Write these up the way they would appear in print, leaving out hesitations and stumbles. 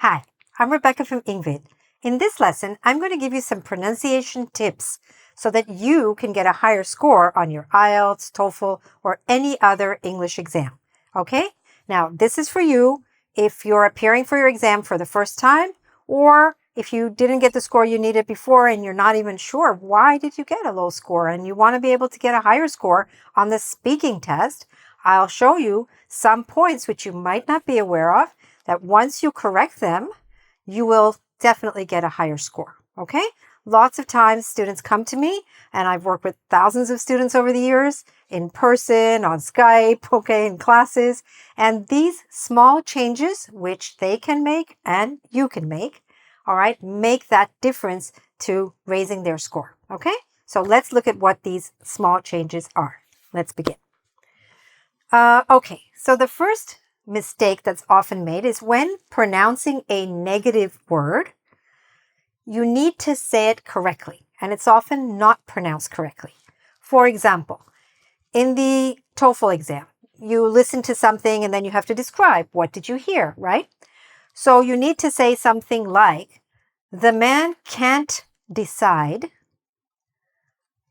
Hi, I'm Rebecca from engVid. In this lesson, I'm going to give you some pronunciation tips so that you can get a higher score on your IELTS, TOEFL, or any other English exam. Okay? Now, this is for you if you're appearing for your exam for the first time, or if you didn't get the score you needed before and you're not even sure why did you get a low score and you want to be able to get a higher score on the speaking test. I'll show you some points which you might not be aware of that once you correct them, you will definitely get a higher score, okay? Lots of times students come to me, and I've worked with thousands of students over the years, in person, on Skype, okay, in classes, and these small changes, which they can make and you can make, all right, make that difference to raising their score, okay? So let's look at what these small changes are. Let's begin. Okay, so the first mistake that's often made is when pronouncing a negative word, you need to say it correctly, and it's often not pronounced correctly. For example, in the TOEFL exam, you listen to something and then you have to describe what did you hear, right? So you need to say something like, the man can't decide,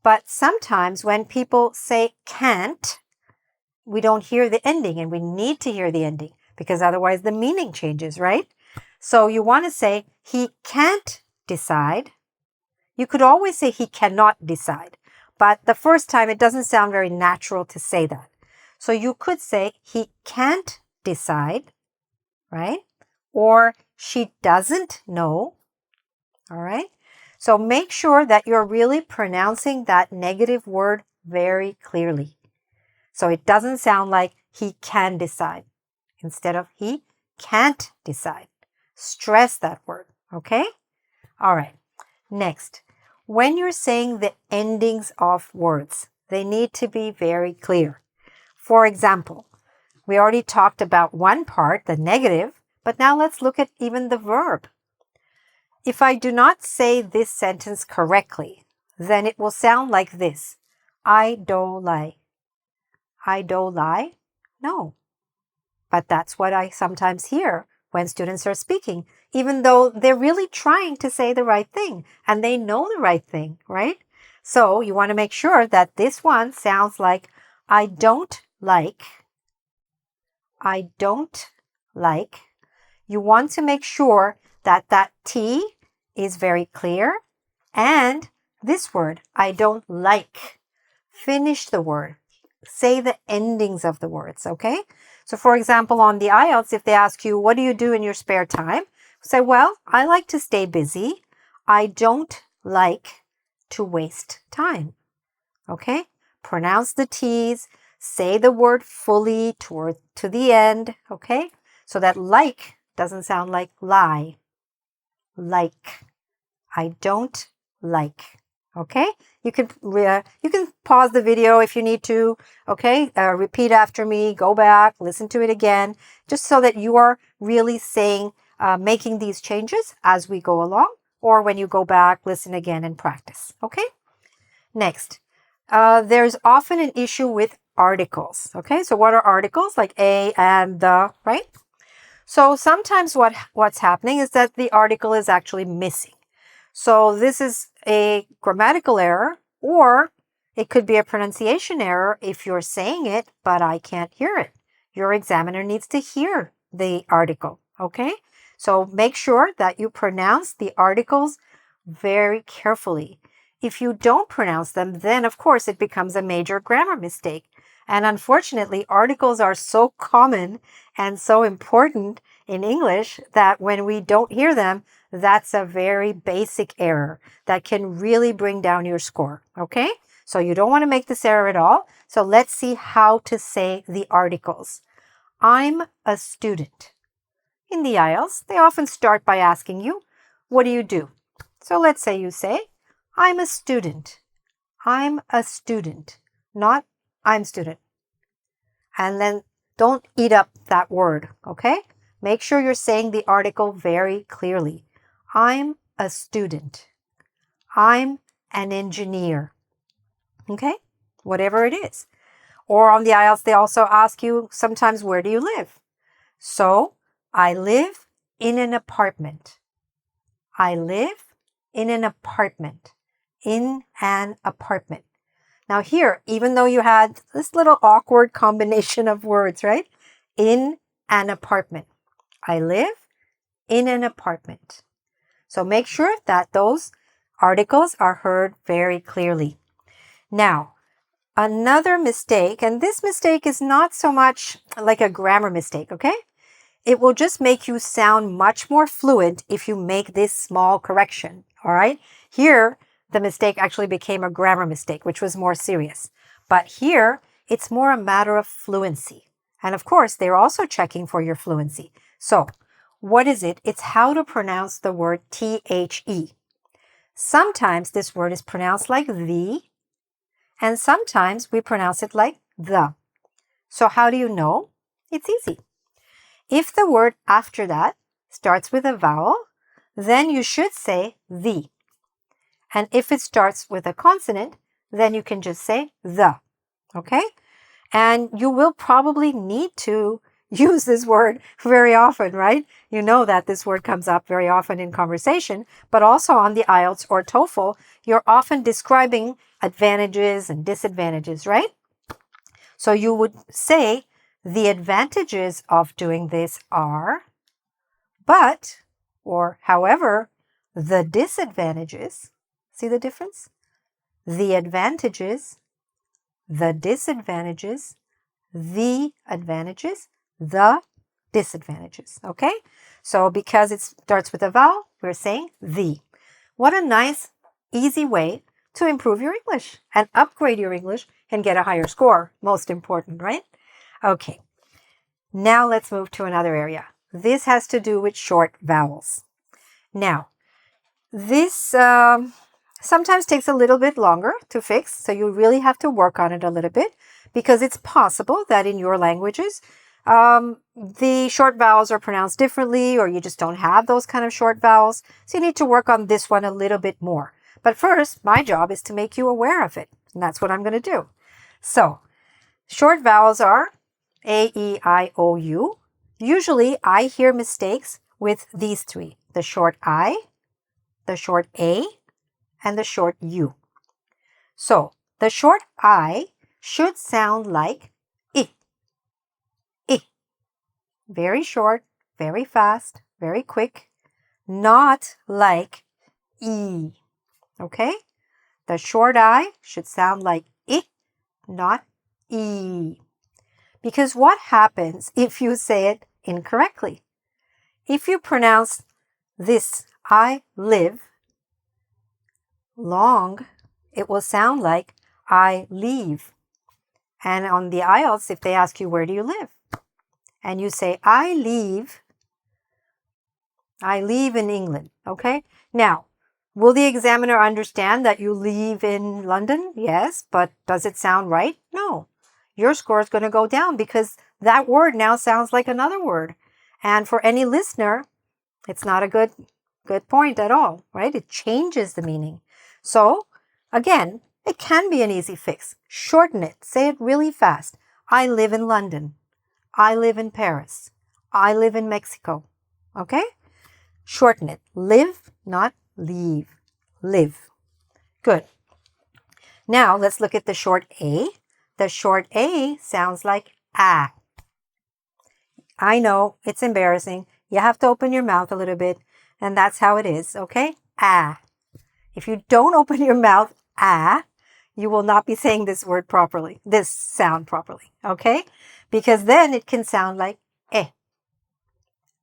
but sometimes when people say can't, we don't hear the ending, and we need to hear the ending because otherwise the meaning changes, right? So you want to say he can't decide. You could always say he cannot decide, but the first time it doesn't sound very natural to say that. So you could say he can't decide, right? Or she doesn't know, all right? So make sure that you're really pronouncing that negative word very clearly. So it doesn't sound like he can decide. Instead of he can't decide. Stress that word, okay? All right. Next, when you're saying the endings of words, they need to be very clear. For example, we already talked about one part, the negative, but now let's look at even the verb. If I do not say this sentence correctly, then it will sound like this. I don't lie. I don't lie? No. But that's what I sometimes hear when students are speaking, even though they're really trying to say the right thing and they know the right thing, right? So you want to make sure that this one sounds like I don't like. I don't like. You want to make sure that that T is very clear, and this word, I don't like. Finish the word. Say the endings of the words, okay? So for example, on the IELTS, if they ask you, what do you do in your spare time? Say, well, I like to stay busy. I don't like to waste time, okay? Pronounce the T's, say the word fully to the end, okay? So that like doesn't sound like lie. Like. I don't like. Okay, you can pause the video if you need to. Okay, repeat after me, go back, listen to it again, just so that you are really saying, making these changes as we go along, or when you go back, listen again and practice. Okay, next, there's often an issue with articles. Okay, so what are articles? Like a and the, right? So sometimes what's happening is that the article is actually missing. So this is a grammatical error, or it could be a pronunciation error if you're saying it, but I can't hear it. Your examiner needs to hear the article, okay? So make sure that you pronounce the articles very carefully. If you don't pronounce them, then of course it becomes a major grammar mistake. And unfortunately, articles are so common and so important in English that when we don't hear them, that's a very basic error that can really bring down your score, okay? So you don't want to make this error at all. So let's see how to say the articles. I'm a student. In the IELTS, they often start by asking you, what do you do? So let's say you say, I'm a student. I'm a student, not I'm student. And then don't eat up that word, okay? Make sure you're saying the article very clearly. I'm a student. I'm an engineer. Okay? Whatever it is. Or on the IELTS, they also ask you sometimes, where do you live? So I live in an apartment. I live in an apartment. In an apartment. Now here, even though you had this little awkward combination of words, right? In an apartment. I live in an apartment. So make sure that those articles are heard very clearly. Now, another mistake, and this mistake is not so much like a grammar mistake, okay? It will just make you sound much more fluent if you make this small correction, all right? Here, the mistake actually became a grammar mistake, which was more serious. But here, it's more a matter of fluency. And of course, they're also checking for your fluency. So, what is it? It's how to pronounce the word T-H-E. Sometimes this word is pronounced like the, and sometimes we pronounce it like the. So how do you know? It's easy. If the word after that starts with a vowel, then you should say the. And if it starts with a consonant, then you can just say the. Okay? And you will probably need to use this word very often, right? You know that this word comes up very often in conversation, but also on the IELTS or TOEFL, you're often describing advantages and disadvantages, right? So you would say the advantages of doing this are, but, or however, the disadvantages, see the difference? The advantages, the disadvantages, the advantages, the disadvantages, okay? So because it starts with a vowel, we're saying the. What a nice, easy way to improve your English and upgrade your English and get a higher score. Most important, right? Okay. Now let's move to another area. This has to do with short vowels. Now, this sometimes takes a little bit longer to fix, so you really have to work on it a little bit because it's possible that in your languages, the short vowels are pronounced differently or you just don't have those kind of short vowels. So you need to work on this one a little bit more. But first, my job is to make you aware of it. And that's what I'm going to do. So, short vowels are A, E, I, O, U. Usually, I hear mistakes with these three. The short I, the short A, and the short U. So, the short I should sound like I. I. Very short, very fast, very quick. Not like E. Okay? The short I should sound like I, not E. Because what happens if you say it incorrectly? If you pronounce this I live long, it will sound like I leave. And on the IELTS, if they ask you, where do you live? And you say, I leave in England, okay? Now, will the examiner understand that you live in London? Yes, but does it sound right? No. Your score is going to go down because that word now sounds like another word. And for any listener, it's not a good point at all, right? It changes the meaning. So, again, it can be an easy fix. Shorten it. Say it really fast. I live in London. I live in Paris. I live in Mexico. Okay? Shorten it. Live, not leave. Live. Good. Now, let's look at the short A. The short A sounds like ah. I know, it's embarrassing. You have to open your mouth a little bit, and that's how it is, okay? Ah. If you don't open your mouth, ah, you will not be saying this word properly, this sound properly, okay? Because then it can sound like eh.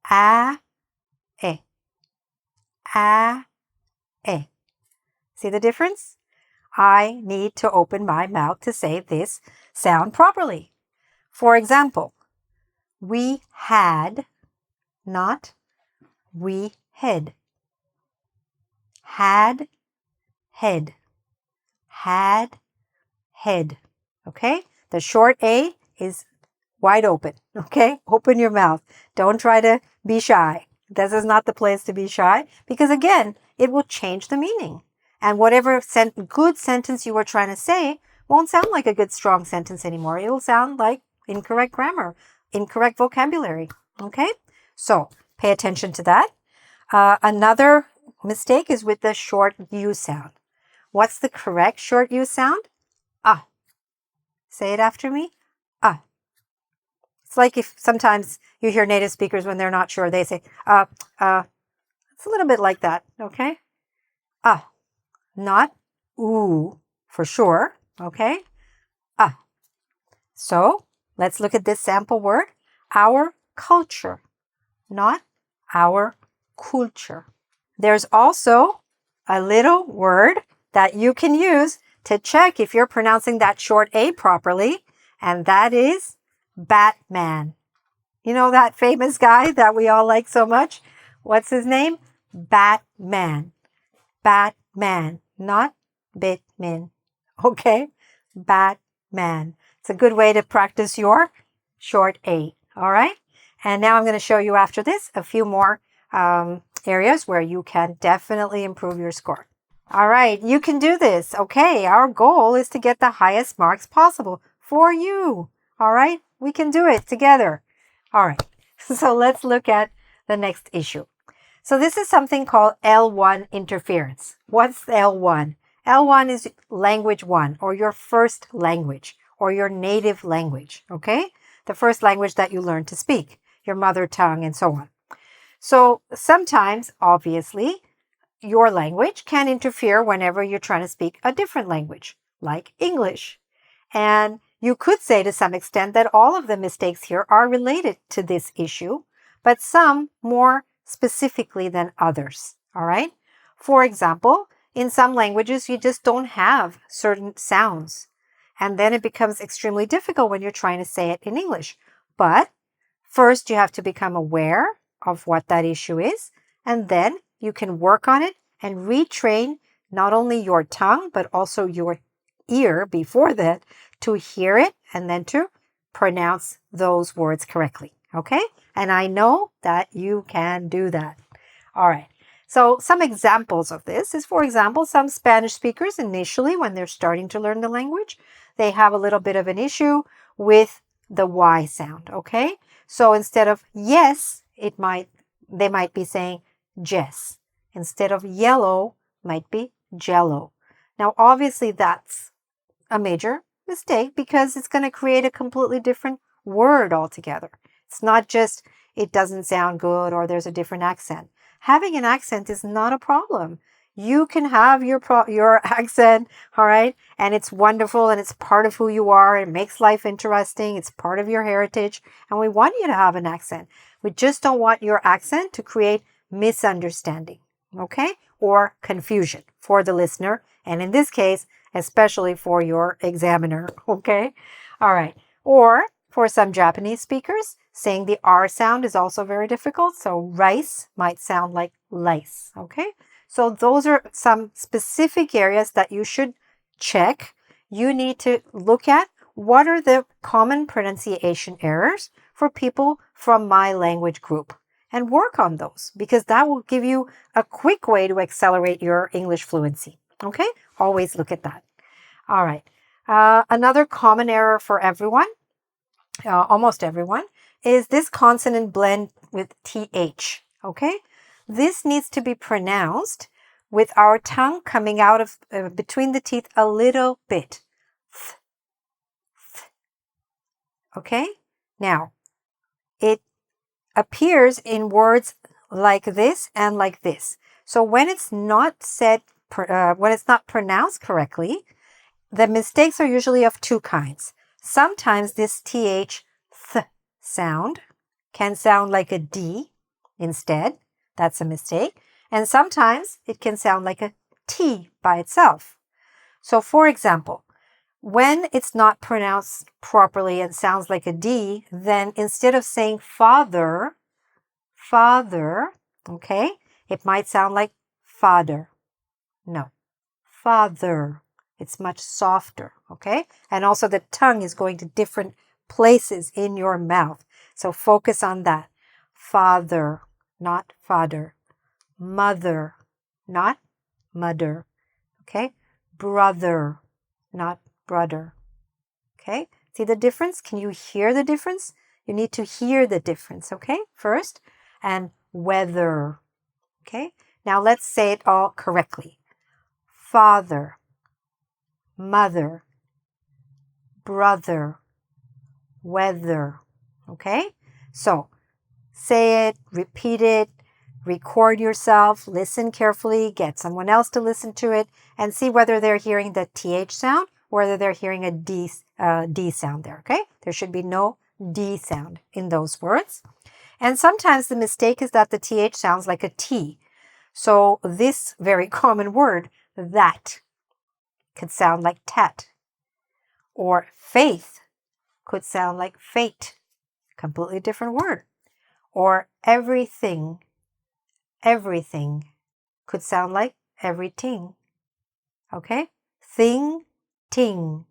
Ah, eh. Ah, eh. See the difference? I need to open my mouth to say this sound properly. For example, we had, not we had. Had, head. Had, head. Okay? The short A is wide open. Okay? Open your mouth. Don't try to be shy. This is not the place to be shy because, again, it will change the meaning. And whatever good sentence you were trying to say won't sound like a good, strong sentence anymore. It'll sound like incorrect grammar, incorrect vocabulary. Okay? So, Pay attention to that. Another mistake is with the short U sound. What's the correct short U sound? Ah. Say it after me. Ah. It's like if sometimes you hear native speakers when they're not sure, they say, It's a little bit like that, okay? Ah. Not ooh for sure, okay? Ah. So let's look at this sample word. Our culture, not our culture. There's also a little word that you can use to check if you're pronouncing that short A properly, and that is Batman. You know that famous guy that we all like so much? What's his name? Batman. Batman, not Batman. Okay? Batman. It's a good way to practice your short A. All right? And now I'm going to show you after this a few more areas where you can definitely improve your score. All right, you can do this. Okay, our goal is to get the highest marks possible for you. All right, we can do it together. All right, so let's look at the next issue. So this is something called L1 interference. What's L1? L1 is language 1, or your first language, or your native language, okay? The first language that you learn to speak, your mother tongue, and so on. So sometimes, obviously, your language can interfere whenever you're trying to speak a different language, like English. And you could say to some extent that all of the mistakes here are related to this issue, but some more specifically than others, all right? For example, in some languages, you just don't have certain sounds. And then it becomes extremely difficult when you're trying to say it in English. But first, you have to become aware of what that issue is, and then you can work on it and retrain not only your tongue, but also your ear before that to hear it and then to pronounce those words correctly. Okay? And I know that you can do that. All right. So some examples of this is, for example, some Spanish speakers initially, when they're starting to learn the language, they have a little bit of an issue with the Y sound. Okay? So instead of yes, they might be saying Jess. Instead of yellow, might be jello. Now, obviously, that's a major mistake because it's going to create a completely different word altogether. It's not just it doesn't sound good or there's a different accent. Having an accent is not a problem. You can have your accent, all right? And it's wonderful and it's part of who you are. It makes life interesting. It's part of your heritage. And we want you to have an accent. We just don't want your accent to create misunderstanding, okay? Or confusion for the listener. And in this case, especially for your examiner, okay? All right. Or for some Japanese speakers, saying the R sound is also very difficult. So rice might sound like lice, okay? So those are some specific areas that you should check. You need to look at what are the common pronunciation errors for people from my language group and work on those because that will give you a quick way to accelerate your English fluency, okay? Always look at that. All right. Another common error for everyone, almost everyone, is this consonant blend with TH, okay? This needs to be pronounced with our tongue coming out of between the teeth a little bit. Th, th. Okay? Now, it appears in words like this and like this. So when it's not said, when it's not pronounced correctly, the mistakes are usually of two kinds. Sometimes this TH th sound can sound like a D instead. That's a mistake. And sometimes it can sound like a T by itself. So for example, when it's not pronounced properly and sounds like a D, then instead of saying father, okay, it might sound like father. No, father. It's much softer, okay? And also the tongue is going to different places in your mouth. So focus on that. Father, not father. Mother, not mother, okay? Brother, not brother, okay? See the difference? Can you hear the difference? You need to hear the difference, okay? First, and weather. Okay, now let's say it all correctly. Father, mother, brother, weather. Okay, so say it, repeat it, record yourself, listen carefully, get someone else to listen to it, and see whether they're hearing the TH sound or whether they're hearing a D sound there, okay? There should be no D sound in those words. And sometimes the mistake is that the TH sounds like a T. So this very common word, that, could sound like tat. Or faith could sound like fate. Completely different word. Or everything could sound like everything. Okay? Thing, ting.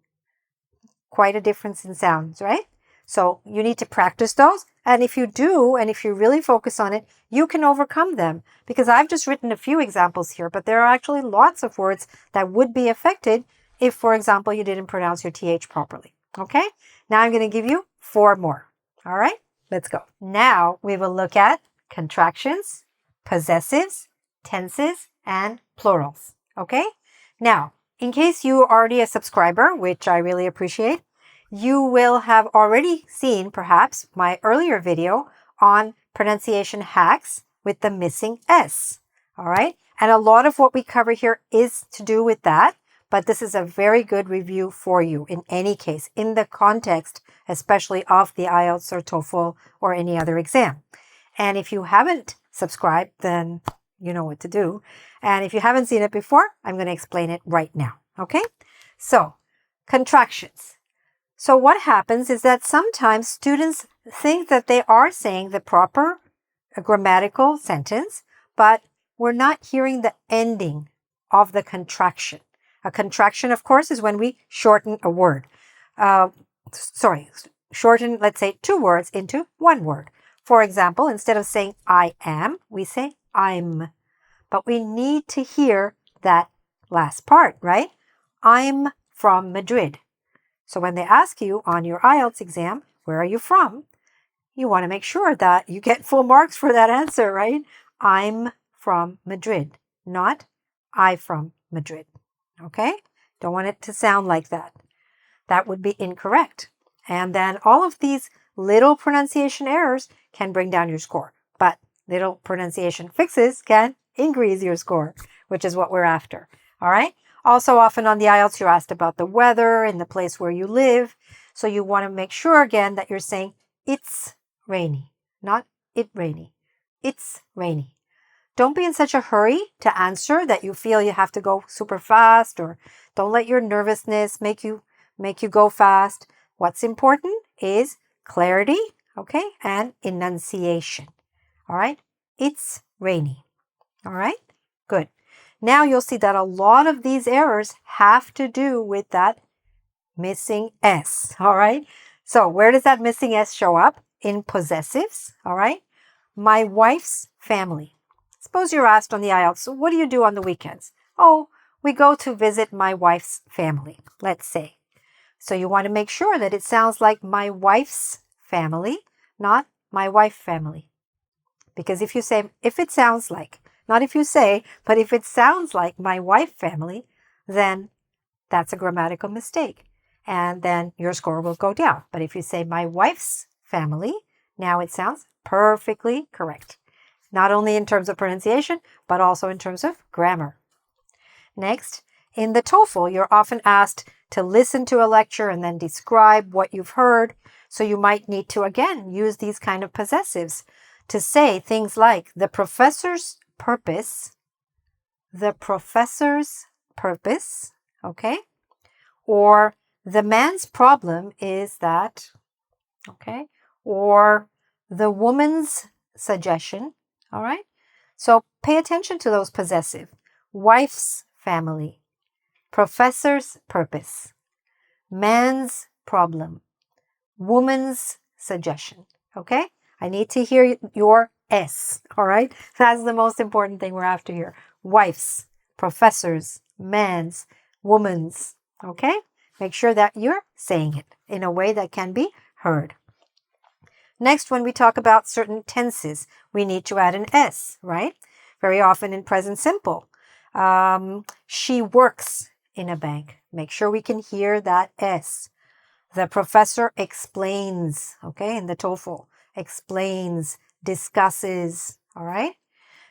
Quite a difference in sounds, right? So you need to practice those. And if you do, and if you really focus on it, you can overcome them. Because I've just written a few examples here, but there are actually lots of words that would be affected if, for example, you didn't pronounce your TH properly. Okay? Now I'm going to give you 4 more. All right? Let's go. Now we will look at contractions, possessives, tenses, and plurals. Okay? Now, in case you are already a subscriber, which I really appreciate, you will have already seen perhaps my earlier video on pronunciation hacks with the missing S. All right? And a lot of what we cover here is to do with that, but this is a very good review for you in any case, in the context, especially of the IELTS or TOEFL or any other exam. And if you haven't subscribed, then you know what to do. And if you haven't seen it before, I'm going to explain it right now. Okay? So, contractions. So what happens is that sometimes students think that they are saying the proper grammatical sentence, but we're not hearing the ending of the contraction. A contraction, of course, is when we shorten a word. Shorten, let's say, 2 words into 1 word. For example, instead of saying I am, we say I'm. But we need to hear that last part, right? I'm from Madrid. So when they ask you on your IELTS exam, where are you from? You want to make sure that you get full marks for that answer, right? I'm from Madrid, not I from Madrid. Okay? Don't want it to sound like that. That would be incorrect. And then all of these little pronunciation errors can bring down your score. But little pronunciation fixes can increase your score, which is what we're after. All right? Also, often on the IELTS, you're asked about the weather in the place where you live. So you want to make sure, again, that you're saying it's rainy, not it rainy. It's rainy. Don't be in such a hurry to answer that you feel you have to go super fast, or don't let your nervousness make you go fast. What's important is clarity, okay, and enunciation. All right? It's rainy. All right? Good. Now you'll see that a lot of these errors have to do with that missing S. All right? So where does that missing S show up? In possessives. All right? My wife's family. Suppose you're asked on the IELTS, so what do you do on the weekends? Oh, we go to visit my wife's family, let's say. So you want to make sure that it sounds like my wife's family, not my wife family. Because if you say, if it sounds like, not if you say, but if it sounds like my wife family, then that's a grammatical mistake. And then your score will go down. But if you say my wife's family, now it sounds perfectly correct. Not only in terms of pronunciation, but also in terms of grammar. Next, in the TOEFL, you're often asked to listen to a lecture and then describe what you've heard. So you might need to, again, use these kind of possessives to say things like the professor's purpose, okay? Or the man's problem is that, okay? Or the woman's suggestion, all right? So pay attention to those possessive. Wife's family, professor's purpose, man's problem, woman's suggestion, okay? I need to hear your S, all right? That's the most important thing we're after here. Wife's, professor's, man's, woman's, okay? Make sure that you're saying it in a way that can be heard. Next, when we talk about certain tenses, we need to add an S, right? Very often in present simple. She works in a bank. Make sure we can hear that S. The professor explains, okay, in the TOEFL. Explains, discusses, all right?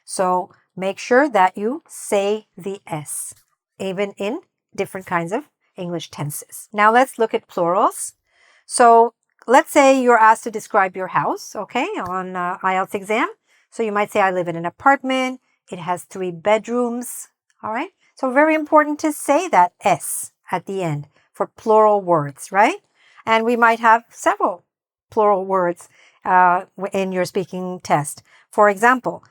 So make sure that you say the S, even in different kinds of English tenses. Now let's look at plurals. So let's say you're asked to describe your house, okay, on IELTS exam. So you might say, I live in an apartment. It has 3 bedrooms, all right? So very important to say that S at the end for plural words, right? And we might have several plural words in your speaking test. For example,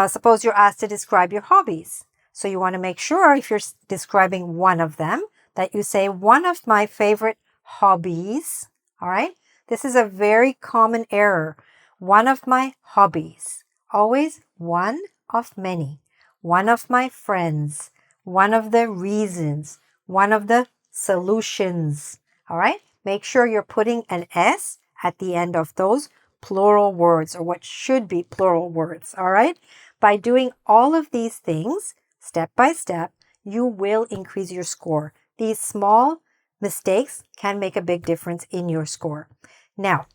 suppose you're asked to describe your hobbies. So you want to make sure if you're describing one of them that you say one of my favorite hobbies. All right. This is a very common error. One of my hobbies. Always one of many. One of my friends. One of the reasons. One of the solutions. All right. Make sure you're putting an S at the end of those plural words, or what should be plural words. All right. By doing all of these things, step by step, you will increase your score. These small mistakes can make a big difference in your score. Now,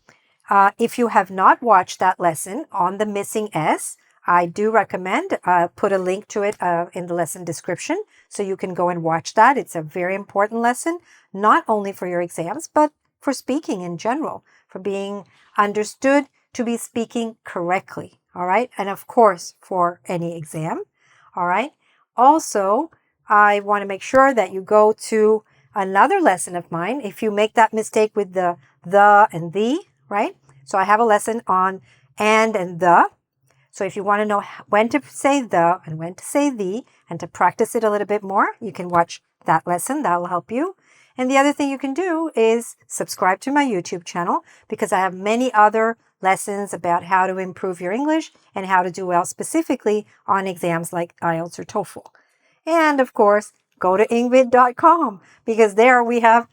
if you have not watched that lesson on the missing S, I do recommend put a link to it in the lesson description so you can go and watch that. It's a very important lesson, not only for your exams, but for speaking in general, for being understood to be speaking correctly. All right. And of course, for any exam. All right. Also, I want to make sure that you go to another lesson of mine. If you make that mistake with the and the, right? So I have a lesson on and the. So if you want to know when to say the and when to say the and to practice it a little bit more, you can watch that lesson. That will help you. And the other thing you can do is subscribe to my YouTube channel because I have many other lessons about how to improve your English and how to do well specifically on exams like IELTS or TOEFL. And of course, go to engVid.com because there we have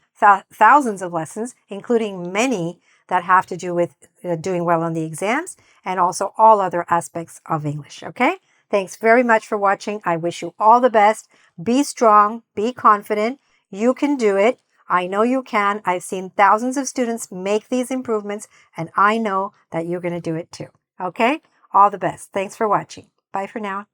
thousands of lessons, including many that have to do with doing well on the exams and also all other aspects of English. Okay? Thanks very much for watching. I wish you all the best. Be strong. Be confident. You can do it. I know you can. I've seen thousands of students make these improvements, and I know that you're going to do it too. Okay? All the best. Thanks for watching. Bye for now.